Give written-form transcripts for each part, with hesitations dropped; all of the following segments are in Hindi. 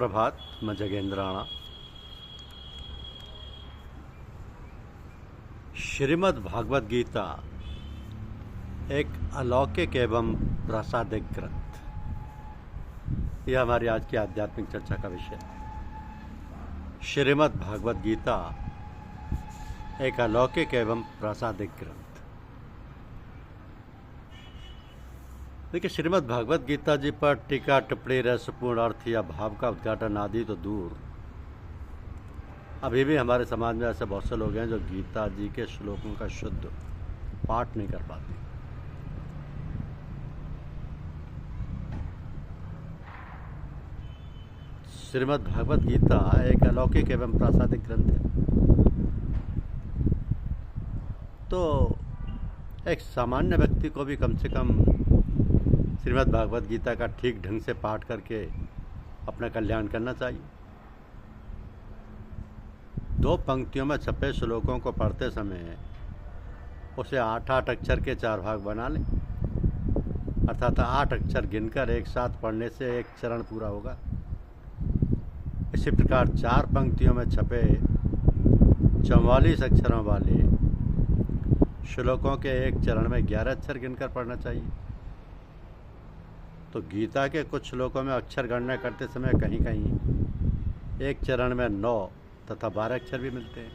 सुप्रभात। मैं जगेंद्राणा। श्रीमद् भागवत गीता एक अलौकिक एवं प्रासादिक ग्रंथ, यह हमारी आज की आध्यात्मिक चर्चा का विषय है। श्रीमद् भागवत गीता एक अलौकिक एवं प्रासादिक ग्रंथ। देखिए, श्रीमद् भागवत गीता जी पर टीका टिप्पणी, रहस्यपूर्ण अर्थ या भाव का उद्घाटन आदि तो दूर, अभी भी हमारे समाज में ऐसे बहुत से लोग हैं जो गीता जी के श्लोकों का शुद्ध पाठ नहीं कर पाते। श्रीमद् भागवत गीता एक अलौकिक एवं प्रासादिक ग्रंथ है। तो एक सामान्य व्यक्ति को भी कम से कम श्रीमद् भागवत गीता का ठीक ढंग से पाठ करके अपना कल्याण करना चाहिए। 2 पंक्तियों में छपे श्लोकों को पढ़ते समय उसे 8-8 अक्षर के 4 भाग बना लें, अर्थात 8 अक्षर गिनकर एक साथ पढ़ने से एक चरण पूरा होगा। इसी प्रकार 4 पंक्तियों में छपे 44 अक्षरों वाले श्लोकों के एक चरण में 11 अक्षर गिनकर पढ़ना चाहिए। तो गीता के कुछ श्लोकों में अक्षर गणना करते समय कहीं कहीं एक चरण में 9 तथा 12 अक्षर भी मिलते हैं।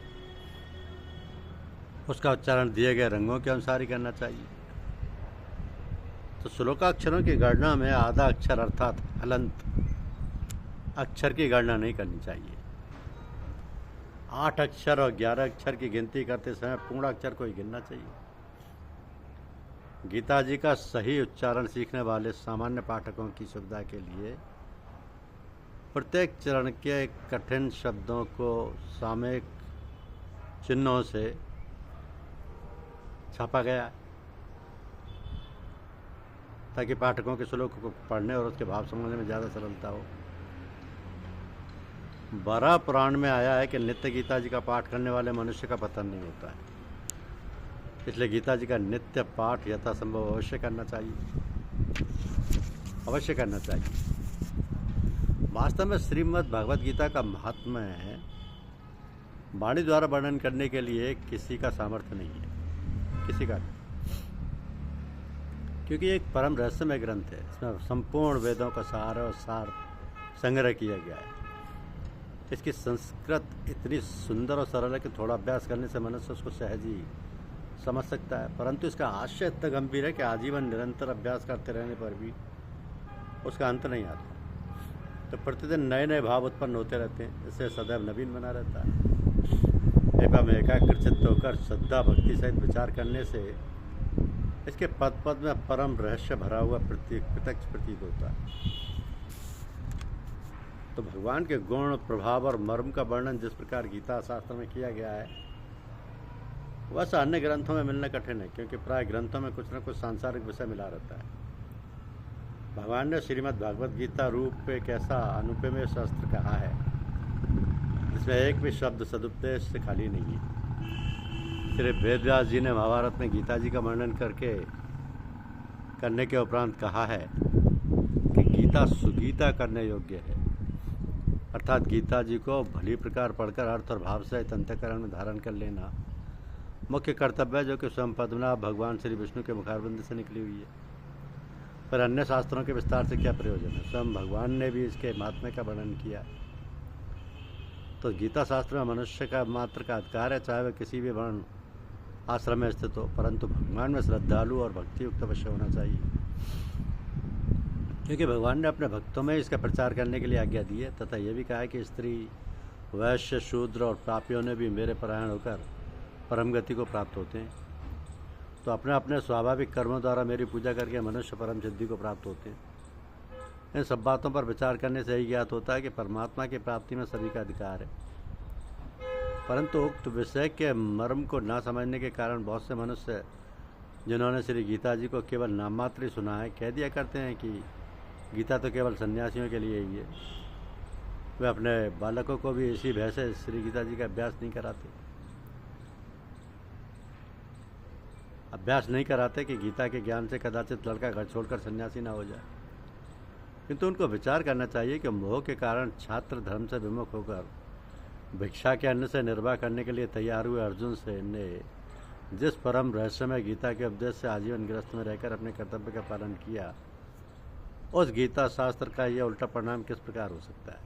उसका उच्चारण दिए गए रंगों के अनुसार ही करना चाहिए। तो श्लोकाक्षरों की गणना में आधा अक्षर अर्थात हलंत अक्षर की गणना नहीं करनी चाहिए। 8 अक्षर और 11 अक्षर की गिनती करते समय पूर्ण अक्षर को ही गिनना चाहिए। गीता जी का सही उच्चारण सीखने वाले सामान्य पाठकों की सुविधा के लिए प्रत्येक चरण के कठिन शब्दों को सामयिक चिन्हों से छापा गया, ताकि पाठकों के श्लोक को पढ़ने और उसके भाव समझने में ज़्यादा सरलता हो। बड़ा पुराण में आया है कि नित्य गीता जी का पाठ करने वाले मनुष्य का पतन नहीं होता है। इसलिए गीता जी का नित्य पाठ यथासंभव अवश्य करना चाहिए। वास्तव में श्रीमद् भागवत गीता का महात्म्य है वाणी द्वारा वर्णन करने के लिए किसी का सामर्थ्य नहीं है, किसी का नहीं। क्योंकि एक परम रहस्यमय ग्रंथ है। इसमें संपूर्ण वेदों का सार संग्रह किया गया है। इसकी संस्कृत इतनी सुंदर और सरल है कि थोड़ा अभ्यास करने से मनुष्य उसको सहज ही समझ सकता है, परंतु इसका आशय इतना गंभीर है कि आजीवन निरंतर अभ्यास करते रहने पर भी उसका अंत नहीं आता। तो प्रतिदिन नए नए भाव उत्पन्न होते रहते हैं। इससे सदैव नवीन बना रहता है। एवं एकाग्रचित्त होकर श्रद्धा भक्ति सहित विचार करने से इसके पद पद में परम रहस्य भरा हुआ प्रत्यक्ष प्रतीत होता है। तो भगवान के गुण, प्रभाव और मर्म का वर्णन जिस प्रकार गीता शास्त्र में किया गया है, वैसा अन्य ग्रंथों में मिलना कठिन है, क्योंकि प्राय ग्रंथों में कुछ न कुछ सांसारिक विषय मिला रहता है। भगवान ने श्रीमद् भागवत गीता रूप एक ऐसा अनुपमेय शास्त्र कहा है जिसमें एक भी शब्द सदुपदेश से खाली नहीं है। श्री वेदव्यास जी ने महाभारत में गीता जी का वर्णन करने के उपरांत कहा है कि गीता सुगीता करने योग्य है, अर्थात गीता जी को भली प्रकार पढ़कर अर्थ और भाव सहित अंतःकरण में धारण कर लेना मुख्य कर्तव्य है, जो कि स्वयं पद्मनाभ भगवान श्री विष्णु के मुखारबिंद से निकली हुई है। पर अन्य शास्त्रों के विस्तार से क्या प्रयोजन है? स्वयं भगवान ने भी इसके महात्म्य का वर्णन किया। तो गीता शास्त्र में मनुष्य का मात्र का अधिकार है, चाहे वह किसी भी वर्ण आश्रम में स्थित हो, परंतु भगवान में श्रद्धालु और भक्तियुक्त अवश्य होना चाहिए, क्योंकि भगवान ने अपने भक्तों में इसका प्रचार करने के लिए आज्ञा दी है। तथा यह भी कहा है कि स्त्री, वैश्य, शूद्र और पापियों ने भी मेरे परायण होकर परम गति को प्राप्त होते हैं। तो अपने अपने स्वाभाविक कर्मों द्वारा मेरी पूजा करके मनुष्य परम सिद्धि को प्राप्त होते हैं। इन सब बातों पर विचार करने से ही ज्ञात होता है कि परमात्मा की प्राप्ति में सभी का अधिकार है। परंतु उक्त विषय के मर्म को न समझने के कारण बहुत से मनुष्य, जिन्होंने श्री गीता जी को केवल नाम मात्र ही सुना है, कह दिया करते हैं कि गीता तो केवल सन्यासियों के लिए ही है। वे अपने बालकों को भी इसी भय से श्री गीता जी का अभ्यास नहीं कराते कि गीता के ज्ञान से कदाचित लड़का घर छोड़कर सन्यासी ना हो जाए। किंतु उनको विचार करना चाहिए कि मोह के कारण छात्र धर्म से विमुख होकर भिक्षा के अन्न से निर्वाह करने के लिए तैयार हुए अर्जुन से ने जिस परम रहस्यमय गीता के उपदेश से आजीवन गृहस्थ में रहकर अपने कर्तव्य का पालन किया, उस गीता शास्त्र का यह उल्टा परिणाम किस प्रकार हो सकता है।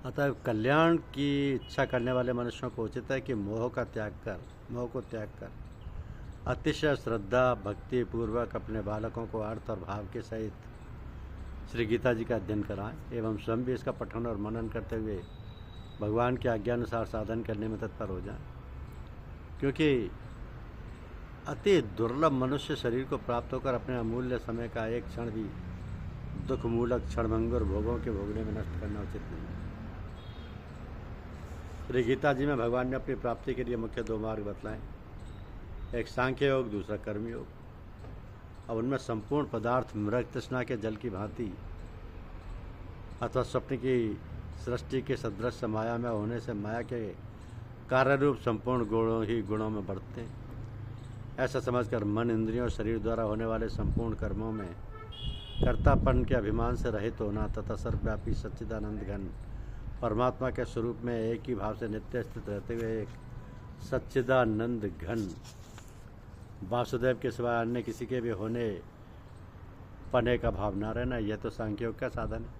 अतः कल्याण की इच्छा करने वाले मनुष्यों को उचित है कि मोह को त्याग कर अतिशय श्रद्धा भक्ति पूर्वक अपने बालकों को अर्थ और भाव के सहित श्री गीता जी का अध्ययन कराएं एवं स्वयं भी इसका पठन और मनन करते हुए भगवान के आज्ञानुसार साधन करने में तत्पर हो जाएं, क्योंकि अति दुर्लभ मनुष्य शरीर को प्राप्त होकर अपने अमूल्य समय का एक क्षण भी दुख मूलक क्षणभंगुर भोगों के भोगने में नष्ट करना उचित नहीं है। श्री गीता जी में भगवान ने अपनी प्राप्ति के लिए मुख्य दो मार्ग बतलाएं, एक सांख्य योग, दूसरा कर्म योग। अब उनमें संपूर्ण पदार्थ मृग तृष्णा के जल की भांति अथवा स्वप्न की सृष्टि के सदृश माया में होने से माया के कार्य रूप संपूर्ण गुणों में बढ़ते हैं। ऐसा समझकर मन, इंद्रियों और शरीर द्वारा होने वाले संपूर्ण कर्मों में कर्तापन के अभिमान से रहित होना तथा सर्वव्यापी सच्चिदानंद घन परमात्मा के स्वरूप में एक ही भाव से नित्य स्थित रहते हुए एक सच्चिदानंद घन वासुदेव के सिवाय अन्य किसी के भी होने पने का भाव न रहना, यह तो सांख्योग का साधन है।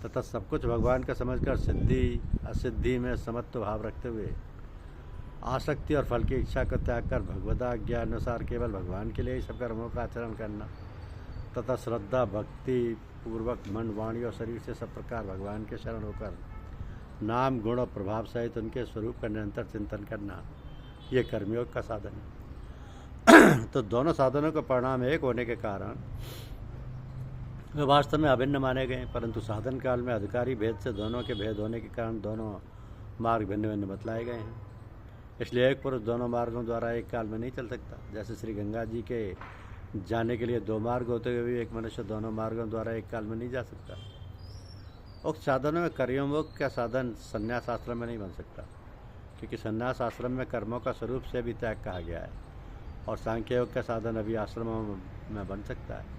तथा सब कुछ भगवान का समझकर सिद्धि असिद्धि में समत्व भाव रखते हुए आसक्ति और फल की इच्छा को त्याग कर भगवदाज्ञा अनुसार केवल भगवान के लिए ही सब कर्मों का आचरण करना तथा श्रद्धा भक्ति पूर्वक मन, वाणी और शरीर से सब प्रकार भगवान के शरण होकर नाम, गुण और प्रभाव सहित उनके स्वरूप का निरंतर चिंतन करना, ये कर्मयोग का साधन है। तो दोनों साधनों का परिणाम एक होने के कारण वे वास्तव में अभिन्न माने गए, परंतु साधन काल में अधिकारी भेद से दोनों के भेद होने के कारण दोनों मार्ग भिन्न भिन्न बतलाए गए हैं। इसलिए एक पुरुष दोनों मार्गों द्वारा एक काल में नहीं चल सकता। जैसे श्री गंगा जी के जाने के लिए दो मार्ग होते हुए भी एक मनुष्य दोनों मार्गों द्वारा एक काल में नहीं जा सकता। उक्त साधनों में कर्मयोग का साधन संन्यास आश्रम में नहीं बन सकता, क्योंकि संन्यास आश्रम में कर्मों का स्वरूप से भी त्याग कहा गया है, और सांख्य योग का साधन अभी आश्रमों में बन सकता है।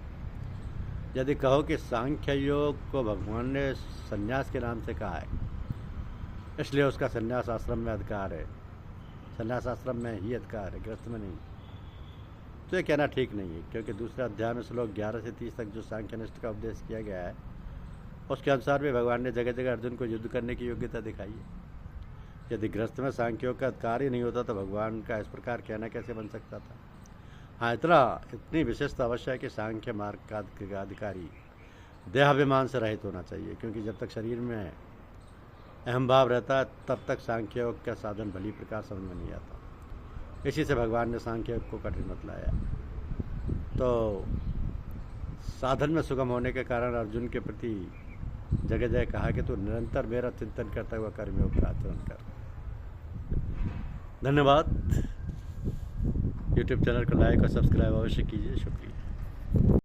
यदि कहो कि सांख्य योग को भगवान ने संन्यास के नाम से कहा है, इसलिए उसका संन्यास आश्रम में अधिकार है, संन्यास आश्रम में ही अधिकार है, गृहस्थ में नहीं, तो ये कहना ठीक नहीं है। क्योंकि दूसरे अध्याय में श्लोक 11 से 30 तक जो सांख्यनिष्ठ का उपदेश किया गया है, उसके अनुसार भी भगवान ने जगह जगह अर्जुन को युद्ध करने की योग्यता दिखाई है। यदि गृहस्थ में सांख्योग का अधिकार ही नहीं होता तो भगवान का इस प्रकार कहना कैसे बन सकता था। हाँ, इतनी विशेषता अवश्य है कि सांख्य मार्ग का अधिकारी देहाभिमान से रहित होना चाहिए, क्योंकि जब तक शरीर में अहम भाव रहता है तब तक सांख्य योग का साधन भली प्रकार समझ में नहीं आता। इसी से भगवान ने सांख्य योग को कठिन बतलाया। तो साधन में सुगम होने के कारण अर्जुन के प्रति जगह जगह कहा कि तू निरंतर मेरा चिंतन करता हुआ कर्मयोग का आचरण कर। धन्यवाद। यूट्यूब चैनल को लाइक और सब्सक्राइब अवश्य कीजिए। शुक्रिया।